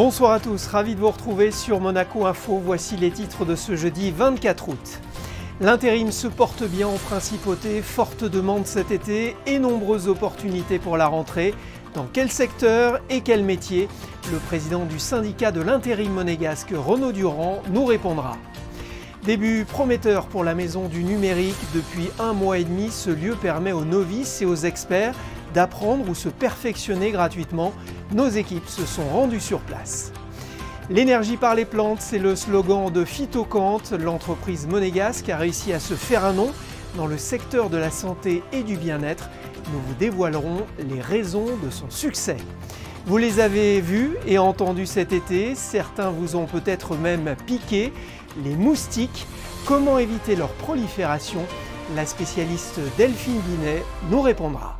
Bonsoir à tous, ravi de vous retrouver sur Monaco Info. Voici les titres de ce jeudi 24 août. L'intérim se porte bien en principauté, forte demande cet été et nombreuses opportunités pour la rentrée. Dans quel secteur et quel métier? Le président du syndicat de l'intérim monégasque, Renaud Durand, nous répondra. Début prometteur pour la Maison du Numérique. Depuis 1 mois et demi, ce lieu permet aux novices et aux experts d'apprendre ou se perfectionner gratuitement. Nos équipes se sont rendues sur place. L'énergie par les plantes, c'est le slogan de Phytocante. L'entreprise monégasque a réussi à se faire un nom dans le secteur de la santé et du bien-être. Nous vous dévoilerons les raisons de son succès. Vous les avez vus et entendus cet été, certains vous ont peut-être même piqué. Les moustiques, comment éviter leur prolifération? La spécialiste Delphine Binet nous répondra.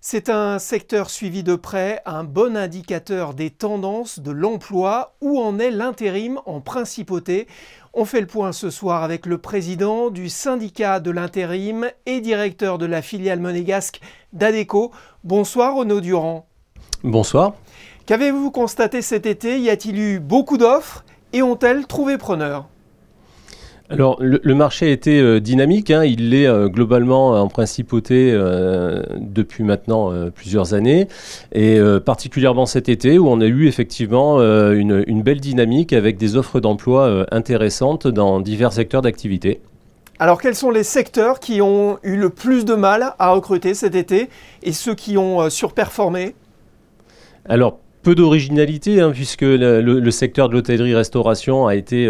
C'est un secteur suivi de près, un bon indicateur des tendances de l'emploi. Où en est l'intérim en principauté? On fait le point ce soir avec le président du syndicat de l'intérim et directeur de la filiale monégasque d'Adecco. Bonsoir Renaud Durand. Bonsoir. Qu'avez-vous constaté cet été? Y a-t-il eu beaucoup d'offres et ont-elles trouvé preneur? Alors, le marché a été dynamique, hein. Il l'est globalement en principauté depuis maintenant plusieurs années, et particulièrement cet été où on a eu effectivement une belle dynamique avec des offres d'emploi intéressantes dans divers secteurs d'activité. Alors, quels sont les secteurs qui ont eu le plus de mal à recruter cet été et ceux qui ont surperformé? Alors, peu d'originalité, hein, puisque le secteur de l'hôtellerie-restauration a été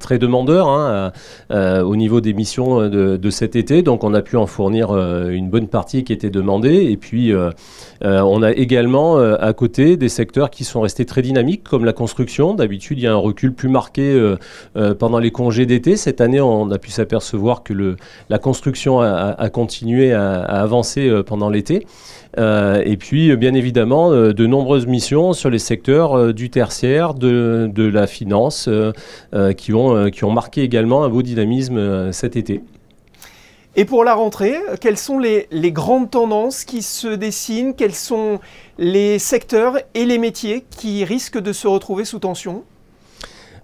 très demandeur au niveau des missions de cet été. Donc on a pu en fournir une bonne partie qui était demandée. Et puis on a également à côté des secteurs qui sont restés très dynamiques, comme la construction. D'habitude, il y a un recul plus marqué pendant les congés d'été. Cette année, on a pu s'apercevoir que la construction a continué à avancer pendant l'été. Et puis, bien évidemment, de nombreuses missions sur les secteurs du tertiaire, de la finance, qui ont marqué également un beau dynamisme cet été. Et pour la rentrée, quelles sont les grandes tendances qui se dessinent? Quels sont les secteurs et les métiers qui risquent de se retrouver sous tension?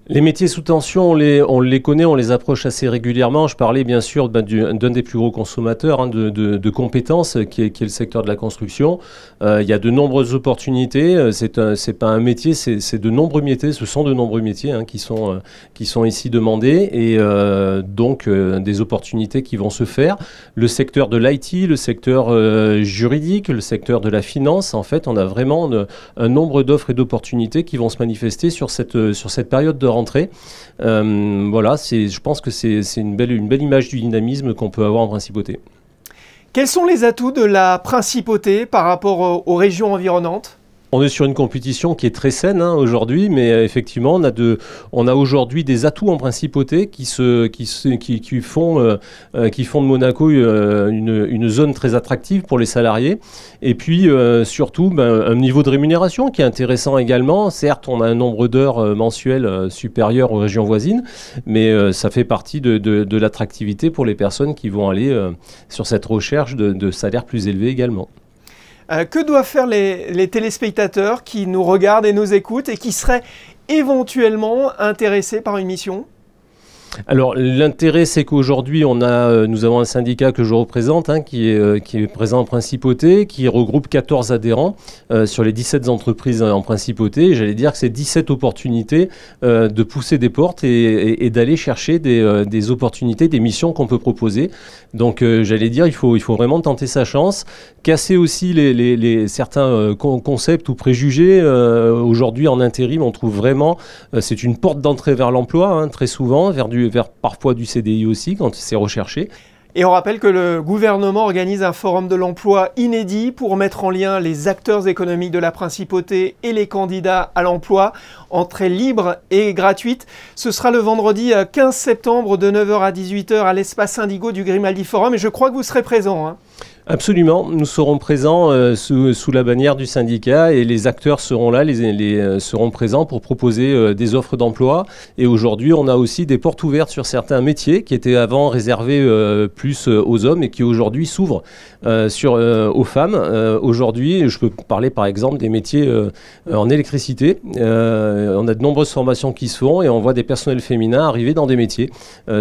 Les métiers sous tension, on les connaît, on les approche assez régulièrement. Je parlais bien sûr d'un des plus gros consommateurs de compétences qui est le secteur de la construction. Il y a de nombreuses opportunités. C'est pas un métier, c'est de nombreux métiers. Ce sont de nombreux métiers qui sont ici demandés et donc des opportunités qui vont se faire. Le secteur de l'IT, le secteur juridique, le secteur de la finance. En fait, on a vraiment un nombre d'offres et d'opportunités qui vont se manifester sur cette période de rentrée. Voilà, je pense que c'est une belle image du dynamisme qu'on peut avoir en principauté. Quels sont les atouts de la principauté par rapport aux régions environnantes? On est sur une compétition qui est très saine aujourd'hui, mais effectivement, on a aujourd'hui des atouts en principauté qui font de Monaco une zone très attractive pour les salariés. Et puis, surtout, un niveau de rémunération qui est intéressant également. Certes, on a un nombre d'heures mensuelles supérieur aux régions voisines, mais ça fait partie de l'attractivité pour les personnes qui vont aller sur cette recherche de salaires plus élevés également. Que doivent faire les téléspectateurs qui nous regardent et nous écoutent et qui seraient éventuellement intéressés par une mission? Alors l'intérêt, c'est qu'aujourd'hui nous avons un syndicat que je représente qui est présent en principauté, qui regroupe 14 adhérents sur les 17 entreprises en principauté. J'allais dire que c'est 17 opportunités de pousser des portes et d'aller chercher des opportunités, des missions qu'on peut proposer. Donc j'allais dire il faut vraiment tenter sa chance, casser aussi certains concepts ou préjugés. Aujourd'hui en intérim, on trouve vraiment c'est une porte d'entrée vers l'emploi, très souvent vers parfois du CDI aussi quand c'est recherché. Et on rappelle que le gouvernement organise un forum de l'emploi inédit pour mettre en lien les acteurs économiques de la principauté et les candidats à l'emploi. Entrée libre et gratuite. Ce sera le vendredi 15 septembre de 9h à 18h à l'espace Indigo du Grimaldi Forum et je crois que vous serez présent. Absolument, nous serons présents sous la bannière du syndicat et les acteurs seront là, seront présents pour proposer des offres d'emploi. Et aujourd'hui, on a aussi des portes ouvertes sur certains métiers qui étaient avant réservés plus aux hommes et qui aujourd'hui s'ouvrent aux femmes. Aujourd'hui, je peux parler par exemple des métiers en électricité. On a de nombreuses formations qui se font et on voit des personnels féminins arriver dans des métiers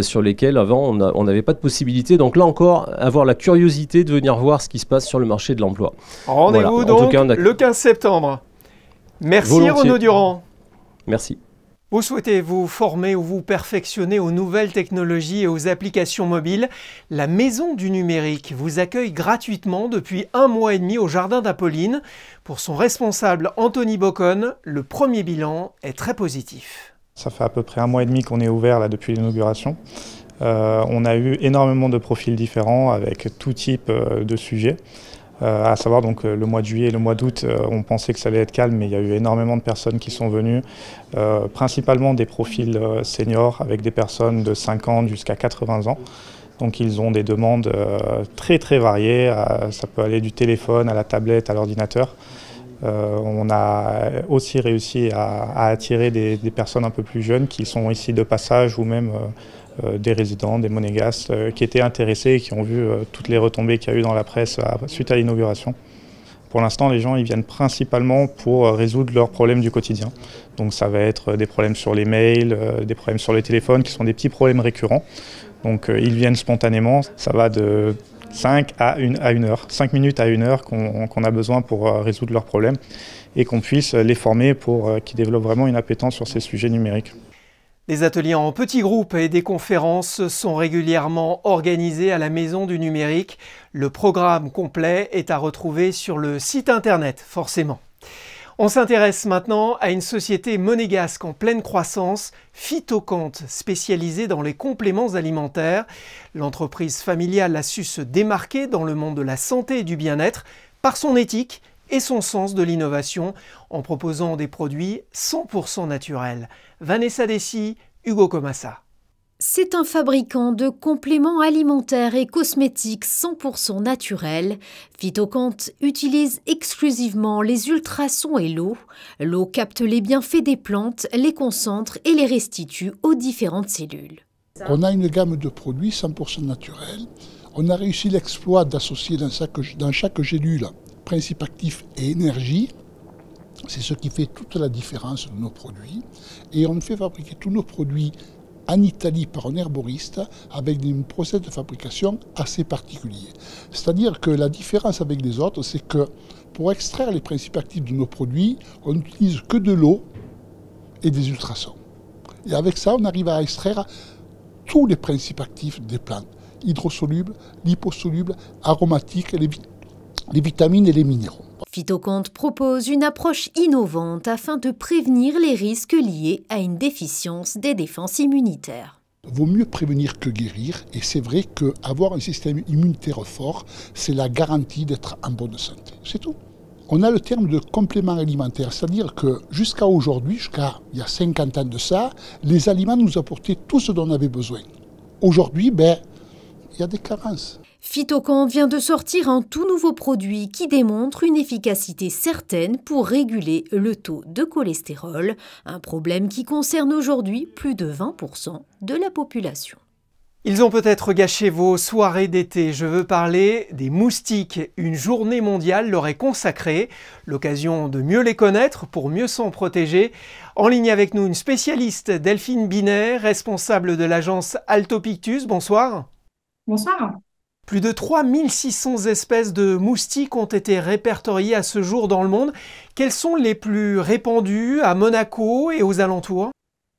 sur lesquels avant on n'avait pas de possibilité. Donc là encore, avoir la curiosité de venir voir ce qui se passe sur le marché de l'emploi. Rendez-vous donc le 15 septembre. Merci Renaud Durand. Merci. Vous souhaitez vous former ou vous perfectionner aux nouvelles technologies et aux applications mobiles? La Maison du Numérique vous accueille gratuitement depuis 1 mois et demi au Jardin d'Apolline. Pour son responsable Anthony Bocon, le premier bilan est très positif. Ça fait à peu près 1 mois et demi qu'on est ouvert là, depuis l'inauguration. On a eu énormément de profils différents avec tout type de sujets. À savoir donc le mois de juillet et le mois d'août, on pensait que ça allait être calme, mais il y a eu énormément de personnes qui sont venues, principalement des profils seniors avec des personnes de 50 jusqu'à 80 ans. Donc ils ont des demandes très très variées, ça peut aller du téléphone à la tablette, à l'ordinateur. On a aussi réussi à attirer des personnes un peu plus jeunes qui sont ici de passage ou même des résidents, des monégasques qui étaient intéressés et qui ont vu toutes les retombées qu'il y a eu dans la presse suite à l'inauguration. Pour l'instant, les gens ils viennent principalement pour résoudre leurs problèmes du quotidien. Donc ça va être des problèmes sur les mails, des problèmes sur les téléphones qui sont des petits problèmes récurrents. Donc ils viennent spontanément, ça va de 5 à 1 heure, 5 minutes à 1 heure qu'on a besoin pour résoudre leurs problèmes et qu'on puisse les former pour qu'ils développent vraiment une appétence sur ces sujets numériques. Des ateliers en petits groupes et des conférences sont régulièrement organisés à la Maison du Numérique. Le programme complet est à retrouver sur le site internet, forcément. On s'intéresse maintenant à une société monégasque en pleine croissance, Phytocant, spécialisée dans les compléments alimentaires. L'entreprise familiale a su se démarquer dans le monde de la santé et du bien-être par son éthique et son sens de l'innovation en proposant des produits 100% naturels. Vanessa Dessy, Hugo Comassa. C'est un fabricant de compléments alimentaires et cosmétiques 100% naturels. Phytocant utilise exclusivement les ultrasons et l'eau. L'eau capte les bienfaits des plantes, les concentre et les restitue aux différentes cellules. On a une gamme de produits 100% naturels. On a réussi l'exploit d'associer dans chaque gélule principe actif et énergie. C'est ce qui fait toute la différence de nos produits. Et on fait fabriquer tous nos produits en Italie par un herboriste avec un process de fabrication assez particulier. C'est-à-dire que la différence avec les autres, c'est que pour extraire les principes actifs de nos produits, on n'utilise que de l'eau et des ultrasons. Et avec ça, on arrive à extraire tous les principes actifs des plantes, hydrosolubles, liposolubles, aromatiques, les vitamines et les minéraux. Phytocant propose une approche innovante afin de prévenir les risques liés à une déficience des défenses immunitaires. Il vaut mieux prévenir que guérir, et c'est vrai qu'avoir un système immunitaire fort, c'est la garantie d'être en bonne santé. C'est tout. On a le terme de complément alimentaire, c'est-à-dire que jusqu'à aujourd'hui, jusqu'à il y a 50 ans de ça, les aliments nous apportaient tout ce dont on avait besoin. Aujourd'hui, il y a des carences. Phytocant vient de sortir un tout nouveau produit qui démontre une efficacité certaine pour réguler le taux de cholestérol, un problème qui concerne aujourd'hui plus de 20% de la population. Ils ont peut-être gâché vos soirées d'été. Je veux parler des moustiques. Une journée mondiale leur est consacrée. L'occasion de mieux les connaître pour mieux s'en protéger. En ligne avec nous, une spécialiste, Delphine Binet, responsable de l'agence Altopictus. Bonsoir. Bonsoir. Plus de 3600 espèces de moustiques ont été répertoriées à ce jour dans le monde. Quelles sont les plus répandues à Monaco et aux alentours?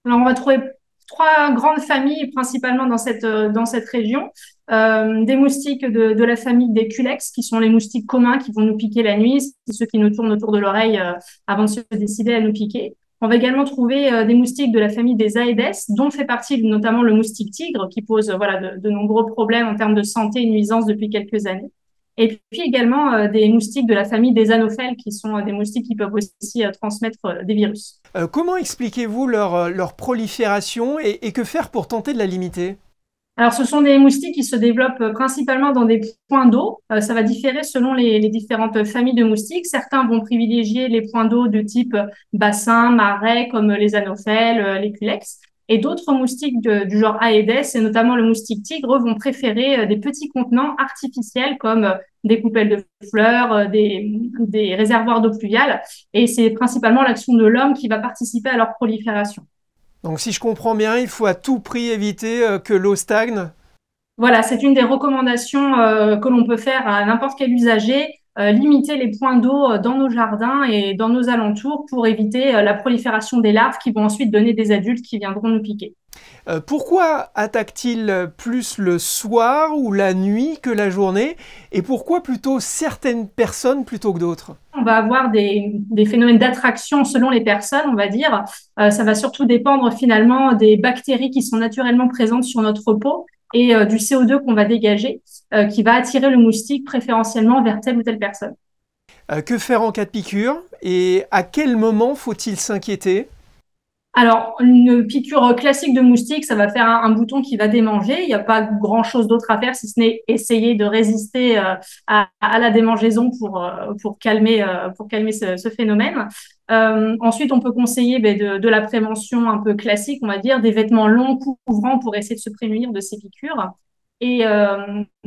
Alors, on va trouver 3 grandes familles, principalement dans cette région. Des moustiques de la famille des Culex, qui sont les moustiques communs qui vont nous piquer la nuit. C'est ceux qui nous tournent autour de l'oreille avant de se décider à nous piquer. On va également trouver des moustiques de la famille des Aedes, dont fait partie notamment le moustique tigre, qui pose de nombreux problèmes en termes de santé et nuisances depuis quelques années. Et puis également des moustiques de la famille des Anophèles, qui sont des moustiques qui peuvent aussi transmettre des virus. Comment expliquez-vous leur prolifération et que faire pour tenter de la limiter? Alors, ce sont des moustiques qui se développent principalement dans des points d'eau. Ça va différer selon les différentes familles de moustiques. Certains vont privilégier les points d'eau de type bassin, marais, comme les anophèles, les culex. Et d'autres moustiques du genre Aedes, et notamment le moustique tigre, vont préférer des petits contenants artificiels comme des coupelles de fleurs, des réservoirs d'eau pluviale. Et c'est principalement l'action de l'homme qui va participer à leur prolifération. Donc si je comprends bien, il faut à tout prix éviter que l'eau stagne. Voilà, c'est une des recommandations que l'on peut faire à n'importe quel usager, limiter les points d'eau dans nos jardins et dans nos alentours pour éviter la prolifération des larves qui vont ensuite donner des adultes qui viendront nous piquer. Pourquoi attaque-t-il plus le soir ou la nuit que la journée? Et pourquoi plutôt certaines personnes plutôt que d'autres? On va avoir des phénomènes d'attraction selon les personnes, on va dire. Ça va surtout dépendre finalement des bactéries qui sont naturellement présentes sur notre peau et du CO2 qu'on va dégager, qui va attirer le moustique préférentiellement vers telle ou telle personne. Que faire en cas de piqûre? Et à quel moment faut-il s'inquiéter? Alors, une piqûre classique de moustique, ça va faire un bouton qui va démanger. Il n'y a pas grand-chose d'autre à faire si ce n'est essayer de résister à la démangeaison pour calmer ce phénomène. Ensuite, on peut conseiller de la prévention un peu classique, on va dire, des vêtements longs, couvrants pour essayer de se prémunir de ces piqûres. Et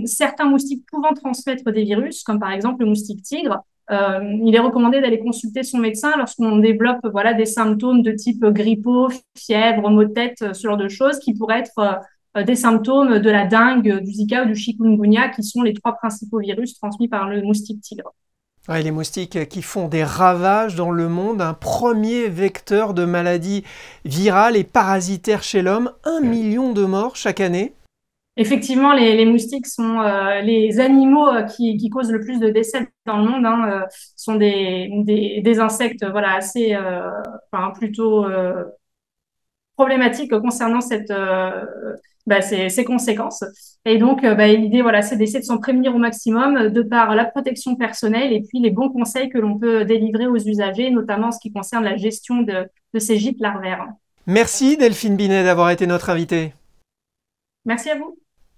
certains moustiques pouvant transmettre des virus, comme par exemple le moustique tigre, il est recommandé d'aller consulter son médecin lorsqu'on développe des symptômes de type grippaux, fièvre, maux de tête, ce genre de choses qui pourraient être des symptômes de la dengue, du Zika ou du chikungunya, qui sont les 3 principaux virus transmis par le moustique tigre. Ouais, les moustiques qui font des ravages dans le monde, un premier vecteur de maladies virales et parasitaires chez l'homme, 1 million de morts chaque année. Effectivement, les moustiques sont les animaux qui causent le plus de décès dans le monde. Sont des insectes assez plutôt problématiques concernant ces conséquences. Et donc, l'idée, c'est d'essayer de s'en prémunir au maximum de par la protection personnelle et puis les bons conseils que l'on peut délivrer aux usagers, notamment en ce qui concerne la gestion de ces gîtes larvaires. Merci Delphine Binet d'avoir été notre invitée. Merci à vous.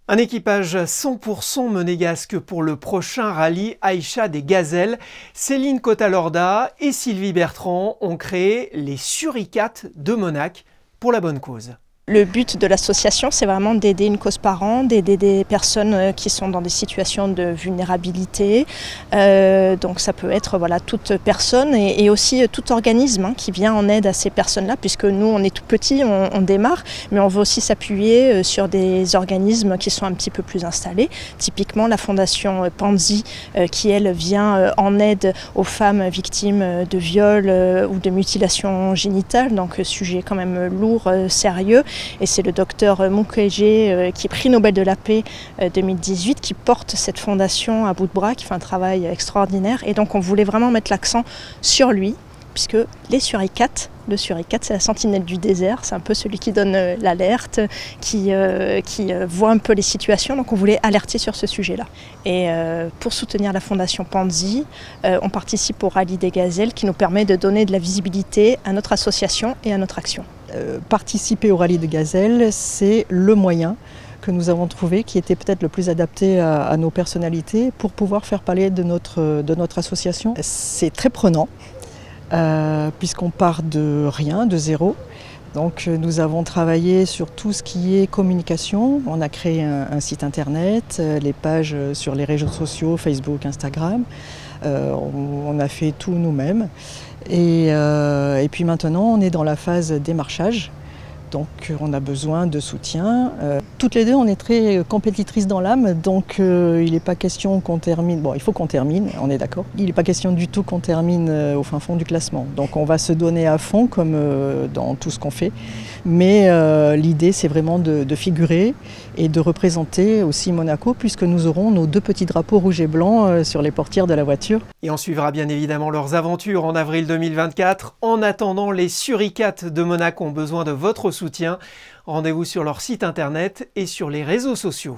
Un équipage 100% monégasque pour le prochain rallye Aïcha des Gazelles. Céline Cotalorda et Sylvie Bertrand ont créé les Suricates de Monac pour la bonne cause. Le but de l'association, c'est vraiment d'aider une cause par an, d'aider des personnes qui sont dans des situations de vulnérabilité. Donc ça peut être toute personne et aussi tout organisme qui vient en aide à ces personnes-là, puisque nous, on est tout petits, on démarre, mais on veut aussi s'appuyer sur des organismes qui sont un petit peu plus installés. Typiquement, la fondation Panzi, qui elle vient en aide aux femmes victimes de viol ou de mutilation génitale, donc sujet quand même lourd, sérieux. Et c'est le docteur Mukwege, qui est prix Nobel de la paix 2018, qui porte cette fondation à bout de bras, qui fait un travail extraordinaire. Et donc on voulait vraiment mettre l'accent sur lui, puisque les suricates, le suricate c'est la sentinelle du désert, c'est un peu celui qui donne l'alerte, qui voit un peu les situations, donc on voulait alerter sur ce sujet-là. Et pour soutenir la fondation Panzi, on participe au rallye des gazelles qui nous permet de donner de la visibilité à notre association et à notre action. Participer au rallye des gazelles, c'est le moyen que nous avons trouvé qui était peut-être le plus adapté à nos personnalités pour pouvoir faire parler de notre association. C'est très prenant. Puisqu'on part de rien, de zéro. Donc nous avons travaillé sur tout ce qui est communication. On a créé un site internet, les pages sur les réseaux sociaux, Facebook, Instagram. On a fait tout nous-mêmes. Et puis maintenant, on est dans la phase démarchage. Donc on a besoin de soutien. Toutes les deux, on est très compétitrices dans l'âme, donc il n'est pas question qu'on termine, bon il faut qu'on termine, on est d'accord. Il n'est pas question du tout qu'on termine au fin fond du classement. Donc on va se donner à fond comme dans tout ce qu'on fait. Mais l'idée c'est vraiment de figurer et de représenter aussi Monaco, puisque nous aurons nos 2 petits drapeaux rouge et blanc sur les portières de la voiture. Et on suivra bien évidemment leurs aventures en avril 2024. En attendant, les Suricates de Monaco ont besoin de votre soutien. Rendez-vous sur leur site internet et sur les réseaux sociaux.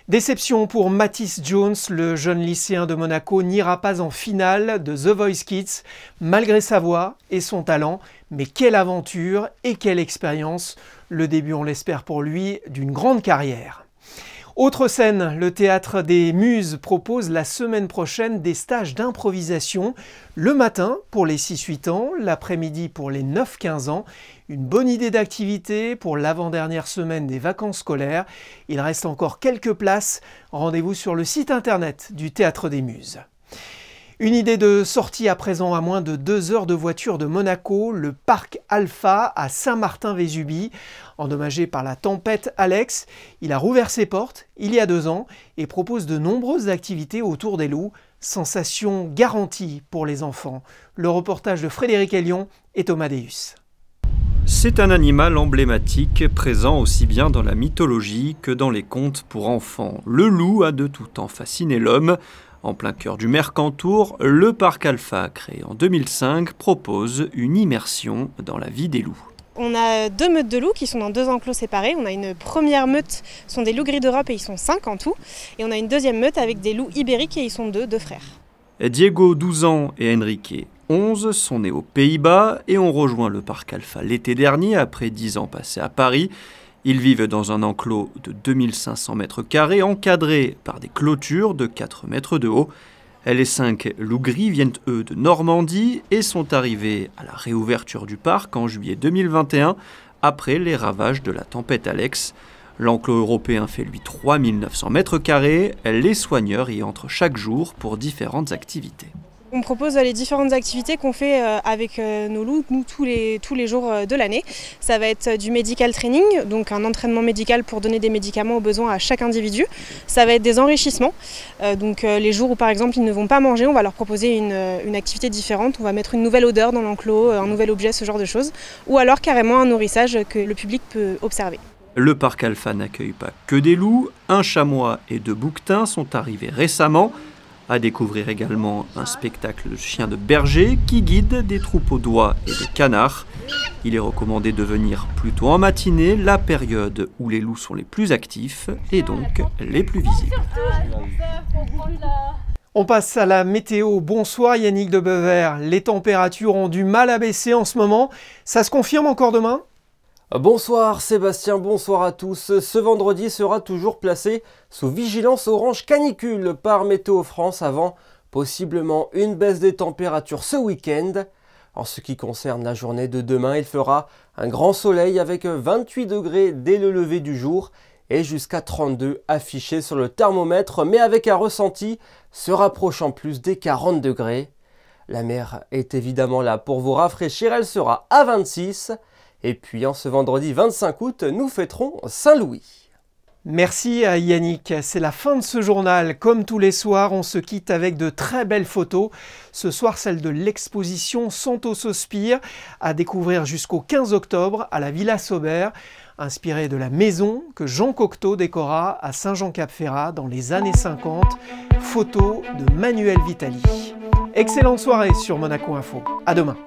Déception pour Mathis Jones, le jeune lycéen de Monaco n'ira pas en finale de The Voice Kids, malgré sa voix et son talent. Mais quelle aventure et quelle expérience! Le début, on l'espère pour lui, d'une grande carrière. Autre scène, le Théâtre des Muses propose la semaine prochaine des stages d'improvisation, le matin pour les 6-8 ans, l'après-midi pour les 9-15 ans. Une bonne idée d'activité pour l'avant-dernière semaine des vacances scolaires. Il reste encore quelques places. Rendez-vous sur le site internet du Théâtre des Muses. Une idée de sortie à présent à moins de 2 heures de voiture de Monaco, le parc Alpha à Saint-Martin-Vésubie. Endommagé par la tempête Alex, il a rouvert ses portes il y a 2 ans et propose de nombreuses activités autour des loups. Sensation garantie pour les enfants. Le reportage de Frédéric Elion et Thomas Deus. C'est un animal emblématique, présent aussi bien dans la mythologie que dans les contes pour enfants. Le loup a de tout temps fasciné l'homme. En plein cœur du Mercantour, le parc Alpha, créé en 2005, propose une immersion dans la vie des loups. On a 2 meutes de loups qui sont dans 2 enclos séparés. On a une première meute, ce sont des loups gris d'Europe et ils sont 5 en tout. Et on a une deuxième meute avec des loups ibériques et ils sont 2 frères. Diego, 12 ans, et Enrique, 11, sont nés aux Pays-Bas et ont rejoint le parc Alpha l'été dernier après 10 ans passés à Paris. Ils vivent dans un enclos de 2500 mètres carrés encadré par des clôtures de 4 mètres de haut. Les 5 loups gris viennent eux de Normandie et sont arrivés à la réouverture du parc en juillet 2021 après les ravages de la tempête Alex. L'enclos européen fait lui 3900 mètres carrés. Les soigneurs y entrent chaque jour pour différentes activités. On propose les différentes activités qu'on fait avec nos loups, nous, tous les jours de l'année. Ça va être du medical training, donc un entraînement médical pour donner des médicaments aux besoins à chaque individu. Ça va être des enrichissements, donc les jours où par exemple ils ne vont pas manger, on va leur proposer une activité différente. On va mettre une nouvelle odeur dans l'enclos, un nouvel objet, ce genre de choses. Ou alors carrément un nourrissage que le public peut observer. Le parc Alpha n'accueille pas que des loups. Un chamois et 2 bouquetins sont arrivés récemment. À découvrir également un spectacle de chiens de berger qui guide des troupeaux d'oies et de canards. Il est recommandé de venir plutôt en matinée, la période où les loups sont les plus actifs et donc les plus visibles. On passe à la météo. Bonsoir Yannick de Bever. Les températures ont du mal à baisser en ce moment. Ça se confirme encore demain ? Bonsoir Sébastien, bonsoir à tous. Ce vendredi sera toujours placé sous vigilance orange canicule par Météo France avant possiblement une baisse des températures ce week-end. En ce qui concerne la journée de demain, il fera un grand soleil avec 28 degrés dès le lever du jour et jusqu'à 32 affichés sur le thermomètre, mais avec un ressenti se rapprochant plus des 40 degrés. La mer est évidemment là pour vous rafraîchir, elle sera à 26. Et puis en ce vendredi 25 août, nous fêterons Saint-Louis. Merci à Yannick, c'est la fin de ce journal. Comme tous les soirs, on se quitte avec de très belles photos. Ce soir, celle de l'exposition Santo Sospir, à découvrir jusqu'au 15 octobre à la Villa Saubert, inspirée de la maison que Jean Cocteau décora à Saint-Jean-Cap-Ferrat dans les années 50. Photos de Manuel Vitali. Excellente soirée sur Monaco Info. À demain.